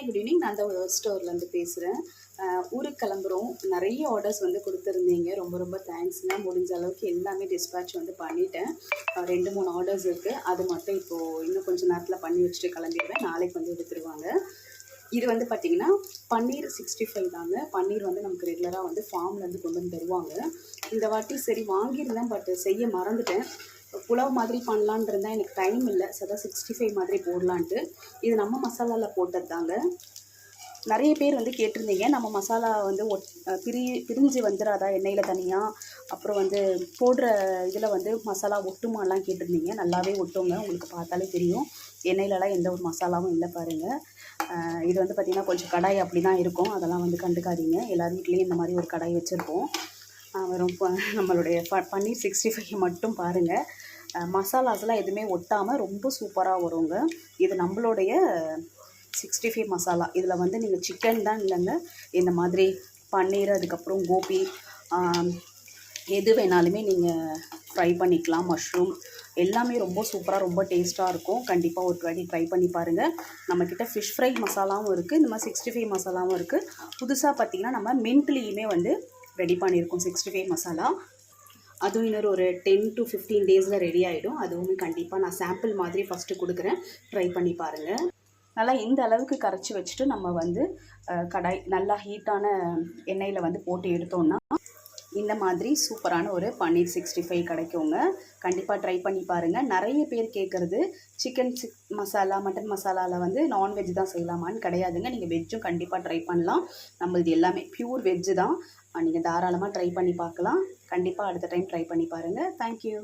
Good evening. நான் அந்த ஸ்டோர்லேருந்து பேசுகிறேன். ஊருக்கு கிளம்புறோம். நிறைய ஆர்டர்ஸ் வந்து கொடுத்துருந்தீங்க. ரொம்ப ரொம்ப தேங்க்ஸுங்க. முடிஞ்ச அளவுக்கு எல்லாமே டிஸ்பேட்ச் வந்து பண்ணிட்டேன். 2-3 ஆர்டர்ஸ் இருக்குது. அது மட்டும் இப்போது இன்னும் கொஞ்சம் நேரத்தில் பண்ணி வச்சுட்டு கிளம்பிடுவேன். நாளைக்கு வந்து எடுத்துருவாங்க. இது வந்து பார்த்திங்கன்னா பன்னீர் 65 தாங்க. பன்னீர் வந்து நமக்கு ரெகுலராக வந்து ஃபார்ம்லேருந்து கொண்டு வந்து தருவாங்க. இந்த வாட்டி சரி வாங்கியிருந்தேன், பட் செய்ய மறந்துட்டேன். புலாவ் மாதிரி பண்ணலான் இருந்தால் எனக்கு டைம் இல்லை. அதான் 65 மாதிரி போடலான்ட்டு. இது நம்ம மசாலாவில் போட்டது தாங்க. நிறைய பேர் வந்து கேட்டிருந்தீங்க, நம்ம மசாலா வந்து பிரிஞ்சு வந்துடாதா எண்ணெயில் தனியாக, அப்புறம் வந்து போடுற இதில் வந்து மசாலா ஒட்டுமாலாம் கேட்டிருந்தீங்க. நல்லாவே ஒட்டுங்க, உங்களுக்கு பார்த்தாலே தெரியும். எண்ணெயிலலாம் எந்த ஒரு மசாலாவும் இல்லை பாருங்கள். இது வந்து பார்த்திங்கன்னா கொஞ்சம் கடாய் அப்படி தான் இருக்கும். அதெல்லாம் வந்து கண்டுக்காதீங்க. எல்லார் வீட்லேயும் இந்த மாதிரி ஒரு கடாய் வச்சுருப்போம். ரொம்ப நம்மளுடைய பன்னீர் 65 மட்டும் பாருங்கள். மசாலாஸ்லாம் எதுவுமே ஒட்டாமல் ரொம்ப சூப்பராக வருங்க. இது நம்மளுடைய 65 மசாலா. இதில் வந்து நீங்கள் சிக்கன் தான் இல்லைங்க, இந்த மாதிரி பன்னீர், அதுக்கப்புறம் கோபி, எது வேணாலுமே நீங்கள் ஃப்ரை பண்ணிக்கலாம். மஷ்ரூம் எல்லாமே ரொம்ப சூப்பராக ரொம்ப டேஸ்ட்டாக இருக்கும். கண்டிப்பாக ஒரு வாட்டி ட்ரை பண்ணி பாருங்கள். நம்மக்கிட்ட ஃபிஷ் ஃப்ரை மசாலாவும் இருக்குது, இந்த மாதிரி 65 மசாலாவும் இருக்குது. புதுசாக பார்த்திங்கன்னா நம்ம மின்ட்லேயுமே வந்து ரெடி பண்ணியிருக்கோம் 65 மசாலா. அதுவும் இன்னொரு ஒரு 10 to 15 டேஸில் ரெடி ஆகிடும். அதுவுமே கண்டிப்பாக நான் சாம்பிள் மாதிரி ஃபஸ்ட்டு கொடுக்குறேன், ட்ரை பண்ணி பாருங்கள். நல்லா இந்த அளவுக்கு கரைச்சி வச்சுட்டு நம்ம வந்து கடாய் நல்லா ஹீட்டான எண்ணெயில் வந்து போட்டு எடுத்தோன்னா இந்த மாதிரி சூப்பரான ஒரு பன்னீர் 65 கிடைக்குங்க. கண்டிப்பாக ட்ரை பண்ணி பாருங்கள். நிறைய பேர் கேட்குறது சிக்கன் மசாலா, மட்டன் மசாலாவில் வந்து நான்வெஜ் தான் செய்யலாமான்னு. கிடையாதுங்க, நீங்கள் வெஜ்ஜும் கண்டிப்பாக ட்ரை பண்ணலாம். நம்மளது எல்லாமே ப்யூர் வெஜ்ஜு தான். நீங்கள் தாராளமாக ட்ரை பண்ணி பார்க்கலாம். கண்டிப்பாக அடுத்த டைம் ட்ரை பண்ணி பாருங்கள். தேங்க்யூ.